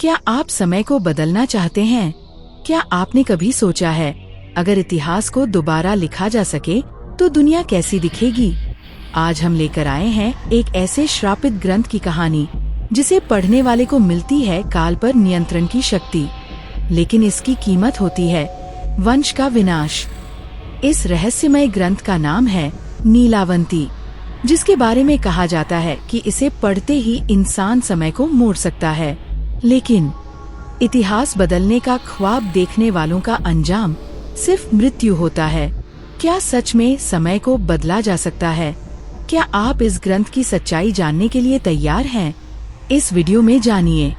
क्या आप समय को बदलना चाहते हैं? क्या आपने कभी सोचा है, अगर इतिहास को दोबारा लिखा जा सके तो दुनिया कैसी दिखेगी? आज हम लेकर आए हैं एक ऐसे श्रापित ग्रंथ की कहानी जिसे पढ़ने वाले को मिलती है काल पर नियंत्रण की शक्ति, लेकिन इसकी कीमत होती है वंश का विनाश। इस रहस्यमय ग्रंथ का नाम है नीलावंती, जिसके बारे में कहा जाता है कि इसे पढ़ते ही इंसान समय को मोड़ सकता है। लेकिन इतिहास बदलने का ख्वाब देखने वालों का अंजाम सिर्फ मृत्यु होता है। क्या सच में समय को बदला जा सकता है? क्या आप इस ग्रंथ की सच्चाई जानने के लिए तैयार हैं? इस वीडियो में जानिए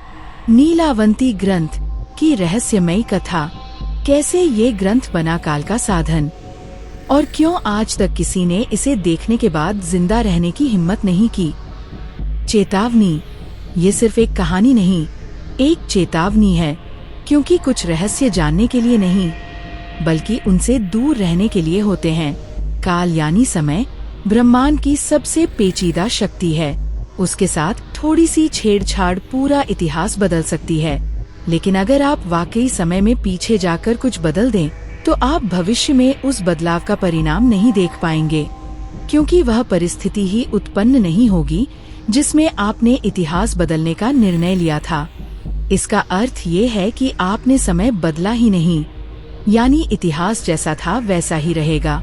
नीलावंती ग्रंथ की रहस्यमयी कथा, कैसे ये ग्रंथ बना काल का साधन, और क्यों आज तक किसी ने इसे देखने के बाद जिंदा रहने की हिम्मत नहीं की। चेतावनी, ये सिर्फ एक कहानी नहीं, एक चेतावनी है, क्योंकि कुछ रहस्य जानने के लिए नहीं, बल्कि उनसे दूर रहने के लिए होते हैं। काल यानी समय ब्रह्मांड की सबसे पेचीदा शक्ति है। उसके साथ थोड़ी सी छेड़छाड़ पूरा इतिहास बदल सकती है। लेकिन अगर आप वाकई समय में पीछे जाकर कुछ बदल दें, तो आप भविष्य में उस बदलाव का परिणाम नहीं देख पाएंगे, क्योंकि वह परिस्थिति ही उत्पन्न नहीं होगी जिसमें आपने इतिहास बदलने का निर्णय लिया था। इसका अर्थ ये है कि आपने समय बदला ही नहीं, यानी इतिहास जैसा था वैसा ही रहेगा।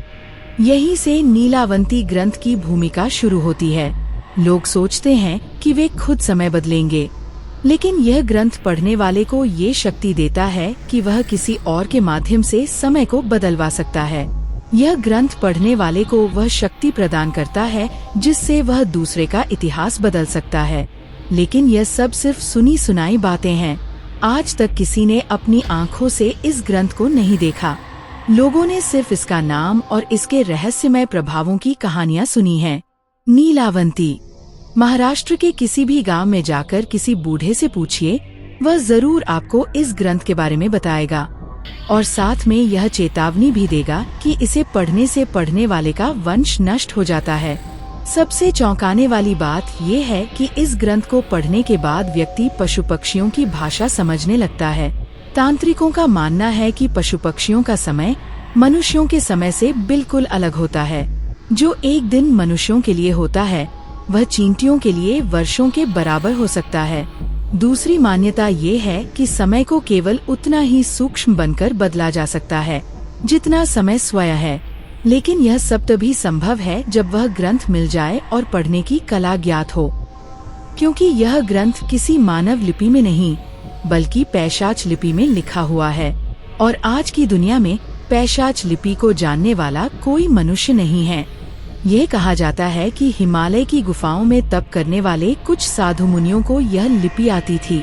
यहीं से नीलावंती ग्रंथ की भूमिका शुरू होती है। लोग सोचते हैं कि वे खुद समय बदलेंगे, लेकिन यह ग्रंथ पढ़ने वाले को ये शक्ति देता है कि वह किसी और के माध्यम से समय को बदलवा सकता है। यह ग्रंथ पढ़ने वाले को वह शक्ति प्रदान करता है जिससे वह दूसरे का इतिहास बदल सकता है। लेकिन यह सब सिर्फ सुनी सुनाई बातें हैं। आज तक किसी ने अपनी आँखों से इस ग्रंथ को नहीं देखा। लोगों ने सिर्फ इसका नाम और इसके रहस्यमय प्रभावों की कहानियाँ सुनी हैं। नीलावंती, महाराष्ट्र के किसी भी गांव में जाकर किसी बूढ़े से पूछिए, वह जरूर आपको इस ग्रंथ के बारे में बताएगा, और साथ में यह चेतावनी भी देगा कि इसे पढ़ने से पढ़ने वाले का वंश नष्ट हो जाता है। सबसे चौंकाने वाली बात ये है कि इस ग्रंथ को पढ़ने के बाद व्यक्ति पशु पक्षियों की भाषा समझने लगता है। तांत्रिकों का मानना है कि पशु पक्षियों का समय मनुष्यों के समय से बिल्कुल अलग होता है। जो एक दिन मनुष्यों के लिए होता है, वह चींटियों के लिए वर्षों के बराबर हो सकता है। दूसरी मान्यता ये है कि समय को केवल उतना ही सूक्ष्म बनकर बदला जा सकता है जितना समय स्वयं है। लेकिन यह सब तभी संभव है जब वह ग्रंथ मिल जाए और पढ़ने की कला ज्ञात हो, क्योंकि यह ग्रंथ किसी मानव लिपि में नहीं, बल्कि पैशाच लिपि में लिखा हुआ है। और आज की दुनिया में पैशाच लिपि को जानने वाला कोई मनुष्य नहीं है। यह कहा जाता है कि हिमालय की गुफाओं में तप करने वाले कुछ साधु मुनियों को यह लिपि आती थी,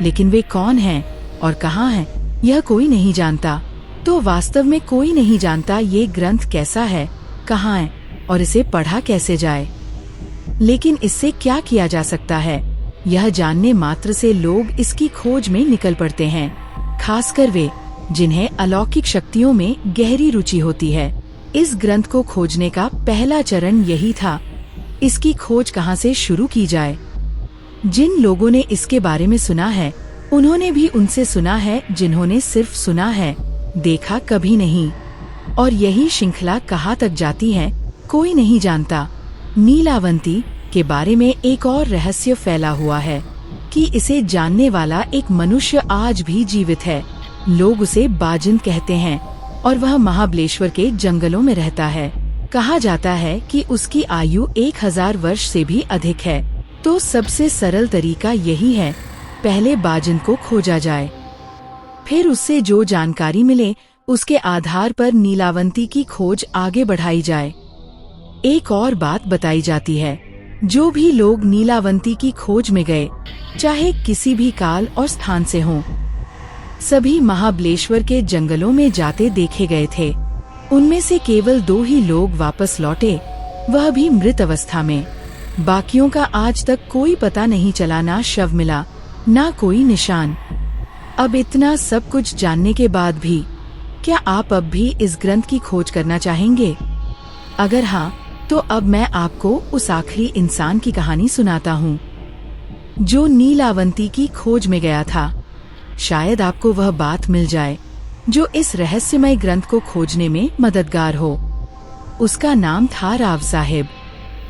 लेकिन वे कौन हैं और कहाँ हैं, यह कोई नहीं जानता। तो वास्तव में कोई नहीं जानता ये ग्रंथ कैसा है, कहाँ है और इसे पढ़ा कैसे जाए। लेकिन इससे क्या किया जा सकता है, यह जानने मात्र से लोग इसकी खोज में निकल पड़ते हैं, खासकर वे जिन्हें अलौकिक शक्तियों में गहरी रुचि होती है। इस ग्रंथ को खोजने का पहला चरण यही था, इसकी खोज कहाँ से शुरू की जाए। जिन लोगों ने इसके बारे में सुना है, उन्होंने भी उनसे सुना है जिन्होंने सिर्फ सुना है, देखा कभी नहीं। और यही श्रृंखला कहाँ तक जाती है, कोई नहीं जानता। नीलावंती के बारे में एक और रहस्य फैला हुआ है कि इसे जानने वाला एक मनुष्य आज भी जीवित है। लोग उसे बाजिंद कहते हैं और वह महाबलेश्वर के जंगलों में रहता है। कहा जाता है कि उसकी आयु 1000 वर्ष से भी अधिक है। तो सबसे सरल तरीका यही है, पहले बाजिंद को खोजा जाए, फिर उससे जो जानकारी मिले उसके आधार पर नीलावंती की खोज आगे बढ़ाई जाए। एक और बात बताई जाती है, जो भी लोग नीलावंती की खोज में गए, चाहे किसी भी काल और स्थान से हों, सभी महाबलेश्वर के जंगलों में जाते देखे गए थे। उनमें से केवल 2 ही लोग वापस लौटे, वह भी मृत अवस्था में। बाकियों का आज तक कोई पता नहीं चला, ना शव मिला, ना कोई निशान। अब इतना सब कुछ जानने के बाद भी क्या आप अब भी इस ग्रंथ की खोज करना चाहेंगे? अगर हाँ, तो अब मैं आपको उस आखिरी इंसान की कहानी सुनाता हूँ। जो नीलावंती की खोज में गया था। शायद आपको वह बात मिल जाए जो इस रहस्यमय ग्रंथ को खोजने में मददगार हो। उसका नाम था राव साहेब।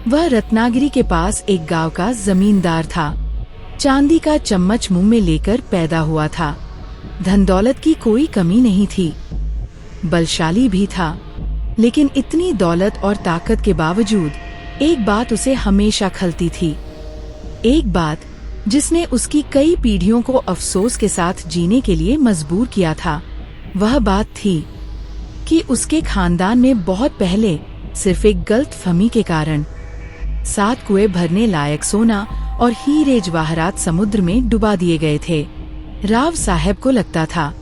वह रत्नागिरी के पास एक गांव का जमींदार था। चांदी का चम्मच मुंह में लेकर पैदा हुआ था। धन दौलत की कोई कमी नहीं थी। बलशाली भी था, लेकिन इतनी दौलत और ताकत के बावजूद एक बात उसे हमेशा खलती थी। एक बात जिसने उसकी कई पीढ़ियों को अफसोस के साथ जीने के लिए मजबूर किया था। वह बात थी कि उसके खानदान में बहुत पहले सिर्फ एक गलतफहमी के कारण 7 कुएं भरने लायक सोना और हीरे जवाहरात समुद्र में डुबा दिए गए थे। राव साहब को लगता था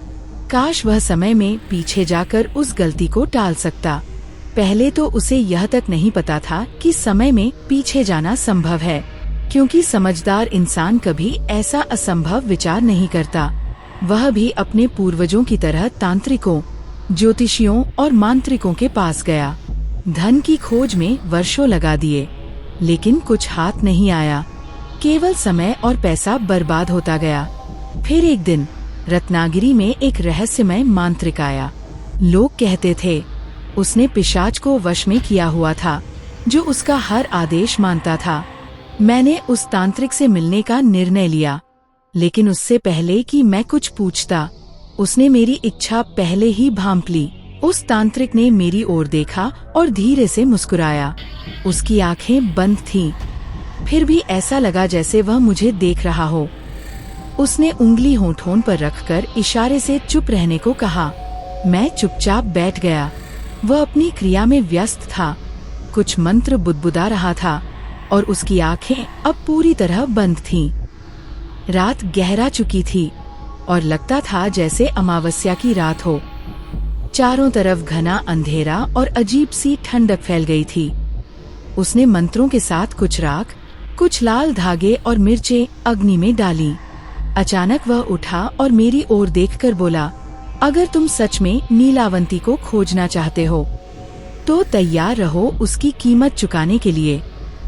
काश वह समय में पीछे जाकर उस गलती को टाल सकता। पहले तो उसे यह तक नहीं पता था कि समय में पीछे जाना संभव है, क्योंकि समझदार इंसान कभी ऐसा असंभव विचार नहीं करता। वह भी अपने पूर्वजों की तरह तांत्रिकों, ज्योतिषियों और मांत्रिकों के पास गया। धन की खोज में वर्षों लगा दिए, लेकिन कुछ हाथ नहीं आया। केवल समय और पैसा बर्बाद होता गया। फिर एक दिन रत्नागिरी में एक रहस्यमय मांत्रिक आया। लोग कहते थे उसने पिशाच को वश में किया हुआ था, जो उसका हर आदेश मानता था। मैंने उस तांत्रिक से मिलने का निर्णय लिया, लेकिन उससे पहले कि मैं कुछ पूछता, उसने मेरी इच्छा पहले ही भांप ली। उस तांत्रिक ने मेरी ओर देखा और धीरे से मुस्कुराया। उसकी आंखें बंद थीं, फिर भी ऐसा लगा जैसे वह मुझे देख रहा हो। उसने उंगली होठों पर रखकर इशारे से चुप रहने को कहा। मैं चुपचाप बैठ गया। वह अपनी क्रिया में व्यस्त था, कुछ मंत्र बुदबुदा रहा था और उसकी आंखें अब पूरी तरह बंद थीं। रात गहरा चुकी थी और लगता था जैसे अमावस्या की रात हो। चारों तरफ घना अंधेरा और अजीब सी ठंडक फैल गई थी। उसने मंत्रों के साथ कुछ राख, कुछ लाल धागे और मिर्चें अग्नि में डाली। अचानक वह उठा और मेरी ओर देखकर बोला, अगर तुम सच में नीलावंती को खोजना चाहते हो तो तैयार रहो उसकी कीमत चुकाने के लिए।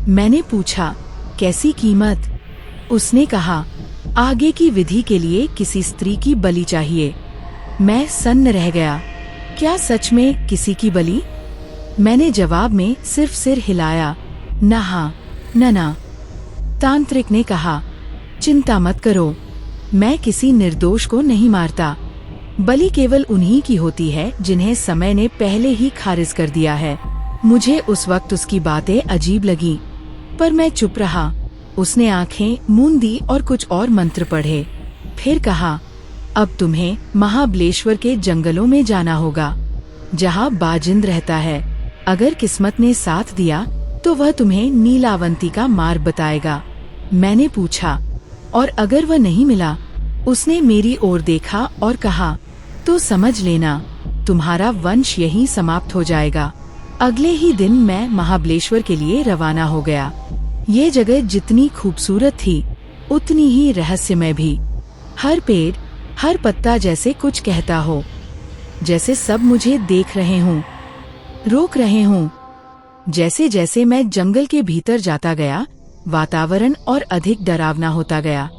मैंने पूछा, कैसी कीमत? उसने कहा, आगे की विधि के लिए किसी स्त्री की बलि चाहिए। मैं सन्न रह गया। क्या सच में किसी की बलि? मैंने जवाब में सिर्फ सिर हिलाया। न हाँ, न ना। तांत्रिक ने कहा, चिंता मत करो, मैं किसी निर्दोष को नहीं मारता। बलि केवल उन्हीं की होती है जिन्हें समय ने पहले ही खारिज कर दिया है। मुझे उस वक्त उसकी बातें अजीब लगी, पर मैं चुप रहा। उसने आंखें मूंद दी और कुछ और मंत्र पढ़े। फिर कहा, अब तुम्हें महाबलेश्वर के जंगलों में जाना होगा, जहाँ बाजिंद रहता है। अगर किस्मत ने साथ दिया तो वह तुम्हें नीलावंती का मार्ग बताएगा। मैंने पूछा, और अगर वह नहीं मिला? उसने मेरी ओर देखा और कहा, तो समझ लेना तुम्हारा वंश यहीं समाप्त हो जाएगा। अगले ही दिन मैं महाबलेश्वर के लिए रवाना हो गया। ये जगह जितनी खूबसूरत थी उतनी ही रहस्यमय भी। हर पेड़, हर पत्ता जैसे कुछ कहता हो, जैसे सब मुझे देख रहे हों, रोक रहे हों। जैसे जैसे मैं जंगल के भीतर जाता गया, वातावरण और अधिक डरावना होता गया।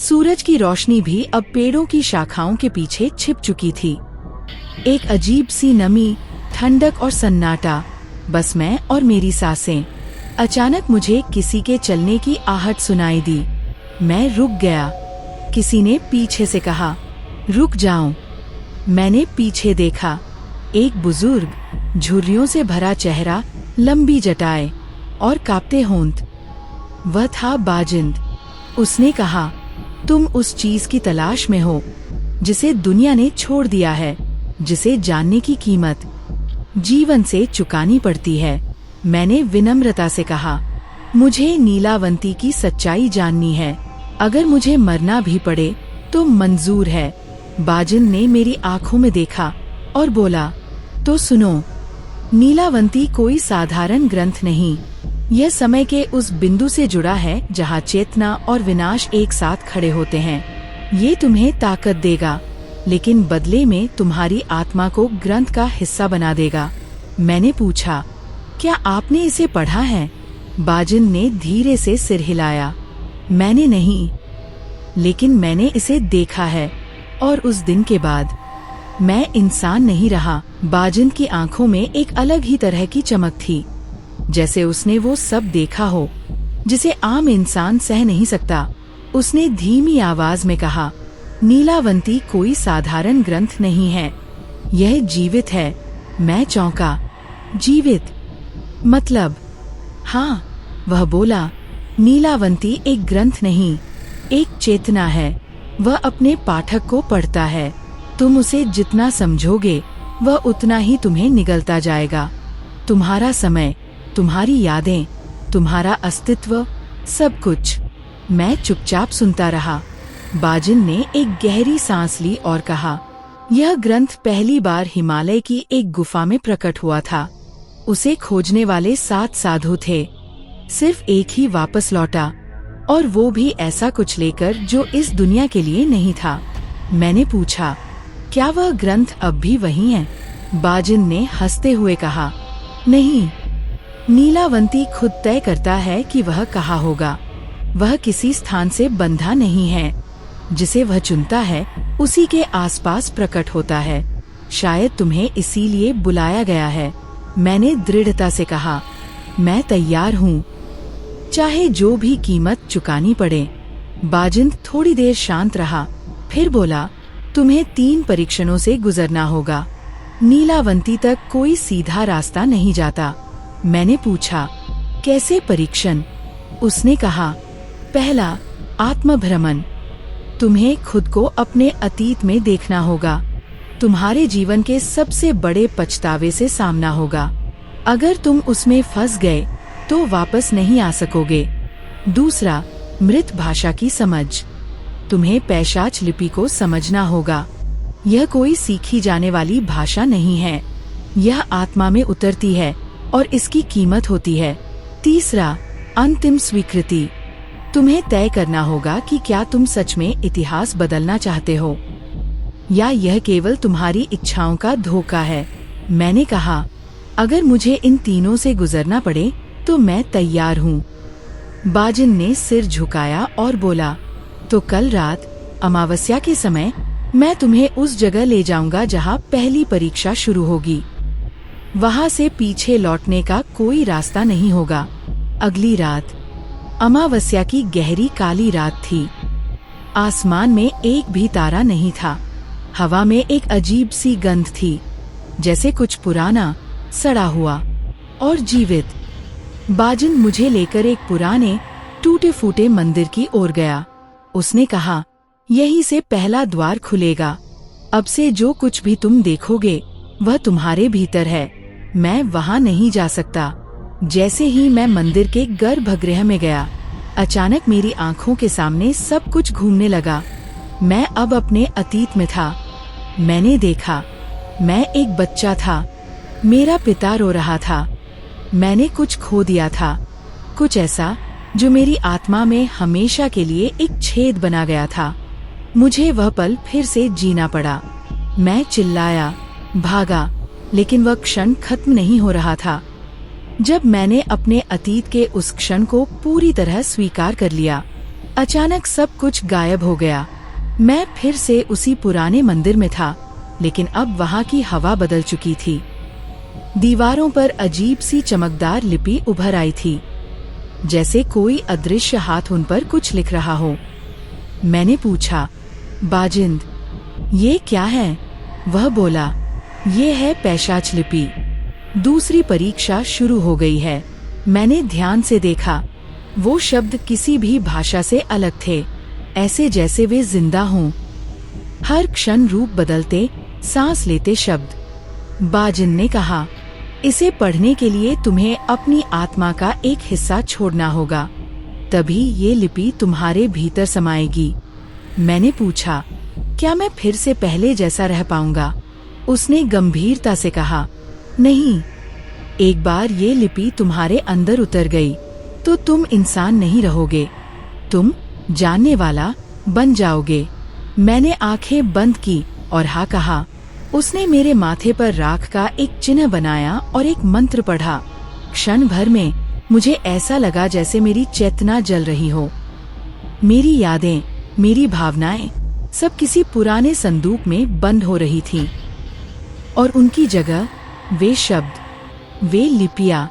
सूरज की रोशनी भी अब पेड़ों की शाखाओं के पीछे छिप चुकी थी। एक अजीब सी नमी, ठंडक और सन्नाटा, बस मैं और मेरी सांसें। अचानक मुझे किसी के चलने की आहट सुनाई दी। मैं रुक गया। किसी ने पीछे से कहा, रुक जाओ। मैंने पीछे देखा। एक बुजुर्ग, झुर्रियों से भरा चेहरा, लंबी जटाएं और कांपते होंठ। वह था बाजिंद। उसने कहा, तुम उस चीज की तलाश में हो जिसे दुनिया ने छोड़ दिया है, जिसे जानने की कीमत जीवन से चुकानी पड़ती है। मैंने विनम्रता से कहा, मुझे नीलावंती की सच्चाई जाननी है। अगर मुझे मरना भी पड़े तो मंजूर है। बाजिंद ने मेरी आंखों में देखा और बोला, तो सुनो, नीलावंती कोई साधारण ग्रंथ नहीं। यह समय के उस बिंदु से जुड़ा है जहाँ चेतना और विनाश एक साथ खड़े होते हैं। ये तुम्हें ताकत देगा, लेकिन बदले में तुम्हारी आत्मा को ग्रंथ का हिस्सा बना देगा। मैंने पूछा, क्या आपने इसे पढ़ा है? बाजिंद ने धीरे से सिर हिलाया। मैंने नहीं, लेकिन मैंने इसे देखा है, और उस दिन के बाद मैं इंसान नहीं रहा। बाजिंद की आंखों में एक अलग ही तरह की चमक थी, जैसे उसने वो सब देखा हो जिसे आम इंसान सह नहीं सकता। उसने धीमी आवाज में कहा, नीलावंती कोई साधारण ग्रंथ नहीं है, यह जीवित है। मैं चौंका। जीवित मतलब? हाँ, वह बोला, नीलावंती एक ग्रंथ नहीं, एक चेतना है। वह अपने पाठक को पढ़ता है। तुम उसे जितना समझोगे वह उतना ही तुम्हें निगलता जाएगा। तुम्हारा समय, तुम्हारी यादें, तुम्हारा अस्तित्व, सब कुछ। मैं चुपचाप सुनता रहा। बाजिन ने एक गहरी सांस ली और कहा, यह ग्रंथ पहली बार हिमालय की एक गुफा में प्रकट हुआ था। उसे खोजने वाले 7 साधु थे। सिर्फ एक ही वापस लौटा, और वो भी ऐसा कुछ लेकर जो इस दुनिया के लिए नहीं था। मैंने पूछा, क्या वह ग्रंथ अब भी वही है? बाजिन ने हंसते हुए कहा, नहीं, नीलावंती खुद तय करता है कि वह कहाँ होगा। वह किसी स्थान से बंधा नहीं है। जिसे वह चुनता है उसी के आसपास प्रकट होता है। शायद तुम्हें इसीलिए बुलाया गया है। मैंने दृढ़ता से कहा, मैं तैयार हूँ, चाहे जो भी कीमत चुकानी पड़े। बाजिंद थोड़ी देर शांत रहा, फिर बोला, तुम्हें 3 परीक्षणों से गुजरना होगा। नीलावंती तक कोई सीधा रास्ता नहीं जाता। मैंने पूछा, कैसे परीक्षण? उसने कहा, पहला, आत्मभ्रमण। तुम्हें खुद को अपने अतीत में देखना होगा। तुम्हारे जीवन के सबसे बड़े पछतावे से सामना होगा। अगर तुम उसमें फंस गए तो वापस नहीं आ सकोगे। दूसरा, मृत भाषा की समझ। तुम्हें पैशाच लिपि को समझना होगा। यह कोई सीखी जाने वाली भाषा नहीं है। यह आत्मा में उतरती है और इसकी कीमत होती है। तीसरा, अंतिम स्वीकृति। तुम्हें तय करना होगा कि क्या तुम सच में इतिहास बदलना चाहते हो या यह केवल तुम्हारी इच्छाओं का धोखा है। मैंने कहा, अगर मुझे इन तीनों से गुजरना पड़े तो मैं तैयार हूँ। बाजिन ने सिर झुकाया और बोला, तो कल रात अमावस्या के समय मैं तुम्हें उस जगह ले जाऊंगा जहाँ पहली परीक्षा शुरू होगी। वहाँ से पीछे लौटने का कोई रास्ता नहीं होगा। अगली रात अमावस्या की गहरी काली रात थी। आसमान में एक भी तारा नहीं था। हवा में एक अजीब सी गंध थी, जैसे कुछ पुराना, सड़ा हुआ और जीवित। बाजिन मुझे लेकर एक पुराने टूटे फूटे मंदिर की ओर गया। उसने कहा, यहीं से पहला द्वार खुलेगा। अब से जो कुछ भी तुम देखोगे वह तुम्हारे भीतर है। मैं वहाँ नहीं जा सकता। जैसे ही मैं मंदिर के गर्भगृह में गया, अचानक मेरी आंखों के सामने सब कुछ घूमने लगा। मैं अब अपने अतीत में था। मैंने देखा, मैं एक बच्चा था। मेरा पिता रो रहा था। मैंने कुछ खो दिया था, कुछ ऐसा जो मेरी आत्मा में हमेशा के लिए एक छेद बना गया था। मुझे वह पल फिर से जीना पड़ा। मैं चिल्लाया, भागा, लेकिन वह क्षण खत्म नहीं हो रहा था। जब मैंने अपने अतीत के उस क्षण को पूरी तरह स्वीकार कर लिया, अचानक सब कुछ गायब हो गया। मैं फिर से उसी पुराने मंदिर में था, लेकिन अब वहाँ की हवा बदल चुकी थी। दीवारों पर अजीब सी चमकदार लिपि उभर आई थी, जैसे कोई अदृश्य हाथ उन पर कुछ लिख रहा हो। मैंने पूछा, बाजिंद, ये क्या है? वह बोला, ये है पैशाच लिपि। दूसरी परीक्षा शुरू हो गई है। मैंने ध्यान से देखा। वो शब्द किसी भी भाषा से अलग थे, ऐसे जैसे वे जिंदा हों। हर क्षण रूप बदलते, सांस लेते शब्द। बाजिन ने कहा, इसे पढ़ने के लिए तुम्हें अपनी आत्मा का एक हिस्सा छोड़ना होगा, तभी ये लिपि तुम्हारे भीतर समाएगी। मैंने पूछा, क्या मैं फिर से पहले जैसा रह पाऊंगा? उसने गंभीरता से कहा, नहीं, एक बार ये लिपि तुम्हारे अंदर उतर गई तो तुम इंसान नहीं रहोगे, तुम जानने वाला बन जाओगे। मैंने आंखें बंद की और हाँ कहा। उसने मेरे माथे पर राख का एक चिन्ह बनाया और एक मंत्र पढ़ा। क्षण भर में मुझे ऐसा लगा जैसे मेरी चेतना जल रही हो। मेरी यादें, मेरी भावनाएं सब किसी पुराने संदूक में बंद हो रही थीं। और उनकी जगह वे शब्द, वे लिपियां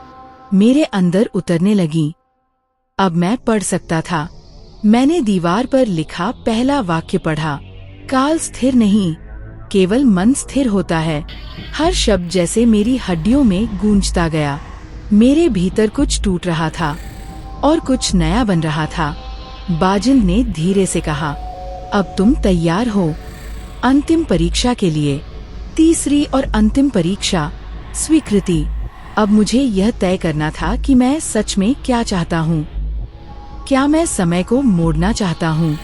मेरे अंदर उतरने लगीं। अब मैं पढ़ सकता था। मैंने दीवार पर लिखा पहला वाक्य पढ़ा, काल स्थिर नहीं, केवल मन स्थिर होता है। हर शब्द जैसे मेरी हड्डियों में गूंजता गया। मेरे भीतर कुछ टूट रहा था और कुछ नया बन रहा था। बाजिंद ने धीरे से कहा, अब तुम तैयार हो अंतिम परीक्षा के लिए। तीसरी और अंतिम परीक्षा, स्वीकृति। अब मुझे यह तय करना था कि मैं सच में क्या चाहता हूँ। क्या मैं समय को मोड़ना चाहता हूँ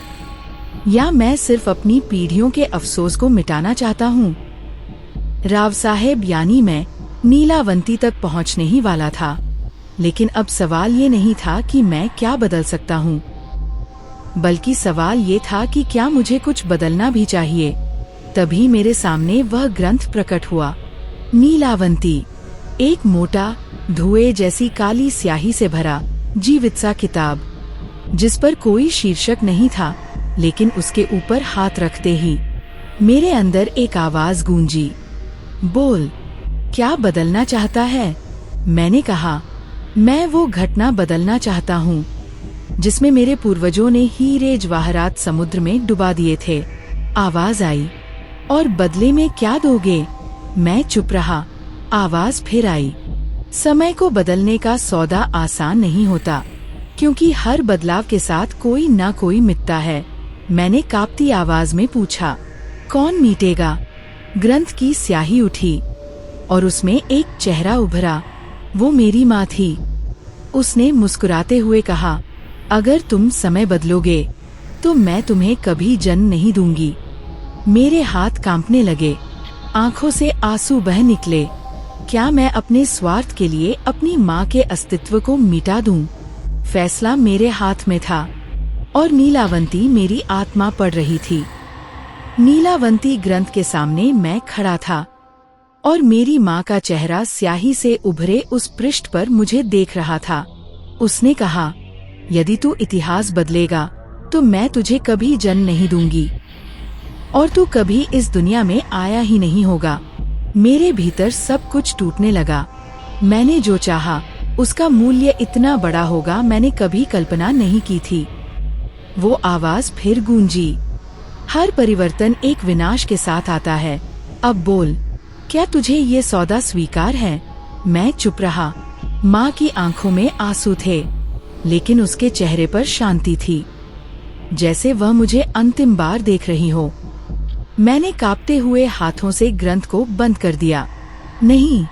या मैं सिर्फ अपनी पीढ़ियों के अफसोस को मिटाना चाहता हूँ। राव साहेब यानी मैं नीलावंती तक पहुँचने ही वाला था, लेकिन अब सवाल ये नहीं था कि मैं क्या बदल सकता हूँ, बल्कि सवाल ये था कि क्या मुझे कुछ बदलना भी चाहिए। तभी मेरे सामने वह ग्रंथ प्रकट हुआ, नीलावंती। एक मोटा, धुएं जैसी काली स्याही से भरा जीवित सा किताब, जिस पर कोई शीर्षक नहीं था, लेकिन उसके ऊपर हाथ रखते ही मेरे अंदर एक आवाज गूंजी, बोल, क्या बदलना चाहता है? मैंने कहा, मैं वो घटना बदलना चाहता हूँ जिसमें मेरे पूर्वजों ने हीरे जवाहरात समुद्र में डुबा दिए थे। आवाज आई, और बदले में क्या दोगे? मैं चुप रहा। आवाज फिर आई, समय को बदलने का सौदा आसान नहीं होता, क्योंकि हर बदलाव के साथ कोई ना कोई मिटता है। मैंने कांपती आवाज में पूछा, कौन मीटेगा? ग्रंथ की स्याही उठी और उसमें एक चेहरा उभरा। वो मेरी माँ थी। उसने मुस्कुराते हुए कहा, अगर तुम समय बदलोगे तो मैं तुम्हें कभी जन्म नहीं दूंगी। मेरे हाथ कांपने लगे, आंखों से आंसू बह निकले। क्या मैं अपने स्वार्थ के लिए अपनी माँ के अस्तित्व को मिटा दूं? फैसला मेरे हाथ में था और नीलावंती मेरी आत्मा पढ़ रही थी। नीलावंती ग्रंथ के सामने मैं खड़ा था और मेरी माँ का चेहरा स्याही से उभरे उस पृष्ठ पर मुझे देख रहा था। उसने कहा, यदि तू इतिहास बदलेगा तो मैं तुझे कभी जन्म नहीं दूंगी और तू कभी इस दुनिया में आया ही नहीं होगा। मेरे भीतर सब कुछ टूटने लगा। मैंने जो चाहा उसका मूल्य इतना बड़ा होगा मैंने कभी कल्पना नहीं की थी। वो आवाज फिर गूंजी, हर परिवर्तन एक विनाश के साथ आता है। अब बोल, क्या तुझे ये सौदा स्वीकार है? मैं चुप रहा। माँ की आंखों में आंसू थे, लेकिन उसके चेहरे पर शांति थी, जैसे वह मुझे अंतिम बार देख रही हो। मैंने कांपते हुए हाथों से ग्रंथ को बंद कर दिया। नहीं,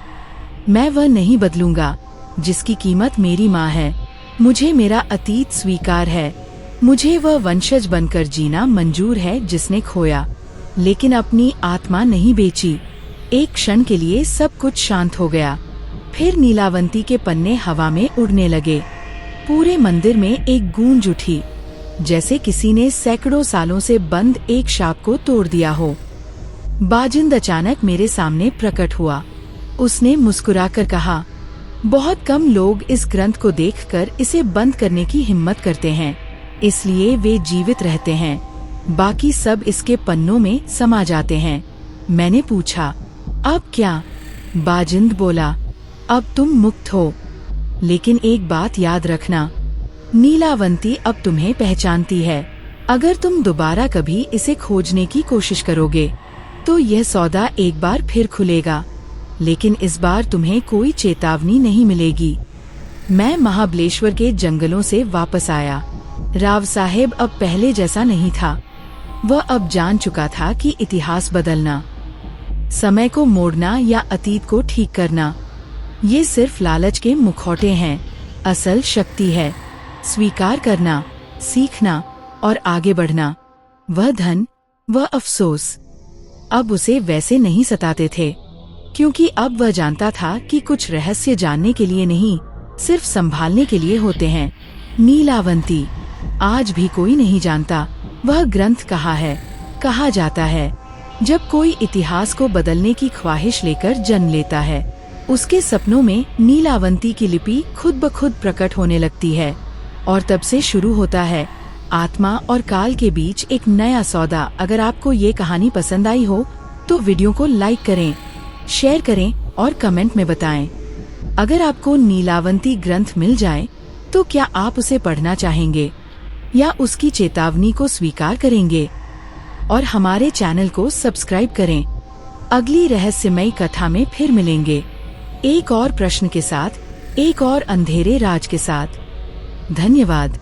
मैं वह नहीं बदलूंगा जिसकी कीमत मेरी माँ है। मुझे मेरा अतीत स्वीकार है। मुझे वह वंशज बनकर जीना मंजूर है जिसने खोया, लेकिन अपनी आत्मा नहीं बेची। एक क्षण के लिए सब कुछ शांत हो गया। फिर नीलावंती के पन्ने हवा में उड़ने लगे। पूरे मंदिर में एक गूंज उठी, जैसे किसी ने सैकड़ों सालों से बंद एक शाप को तोड़ दिया हो। बाजिंद अचानक मेरे सामने प्रकट हुआ। उसने मुस्कुराकर कहा, बहुत कम लोग इस ग्रंथ को देखकर इसे बंद करने की हिम्मत करते हैं, इसलिए वे जीवित रहते हैं। बाकी सब इसके पन्नों में समा जाते हैं। मैंने पूछा, अब क्या? बाजिंद बोला, अब तुम मुक्त हो, लेकिन एक बात याद रखना, नीलावंती अब तुम्हें पहचानती है। अगर तुम दोबारा कभी इसे खोजने की कोशिश करोगे तो यह सौदा एक बार फिर खुलेगा, लेकिन इस बार तुम्हें कोई चेतावनी नहीं मिलेगी। मैं महाबलेश्वर के जंगलों से वापस आया। राव साहेब अब पहले जैसा नहीं था। वह अब जान चुका था कि इतिहास बदलना, समय को मोड़ना या अतीत को ठीक करना, ये सिर्फ लालच के मुखौटे हैं। असल शक्ति है स्वीकार करना, सीखना और आगे बढ़ना। वह धन, वह अफसोस अब उसे वैसे नहीं सताते थे, क्योंकि अब वह जानता था कि कुछ रहस्य जानने के लिए नहीं, सिर्फ संभालने के लिए होते हैं। नीलावंती आज भी कोई नहीं जानता वह ग्रंथ कहाँ है। कहा जाता है, जब कोई इतिहास को बदलने की ख्वाहिश लेकर जन्म लेता है, उसके सपनों में नीलावंती की लिपि खुद ब खुद प्रकट होने लगती है, और तब से शुरू होता है आत्मा और काल के बीच एक नया सौदा। अगर आपको ये कहानी पसंद आई हो तो वीडियो को लाइक करें, शेयर करें और कमेंट में बताएं। अगर आपको नीलावंती ग्रंथ मिल जाए तो क्या आप उसे पढ़ना चाहेंगे या उसकी चेतावनी को स्वीकार करेंगे? और हमारे चैनल को सब्सक्राइब करें। अगली रहस्यमयी कथा में फिर मिलेंगे, एक और प्रश्न के साथ, एक और अंधेरे राज के साथ। धन्यवाद।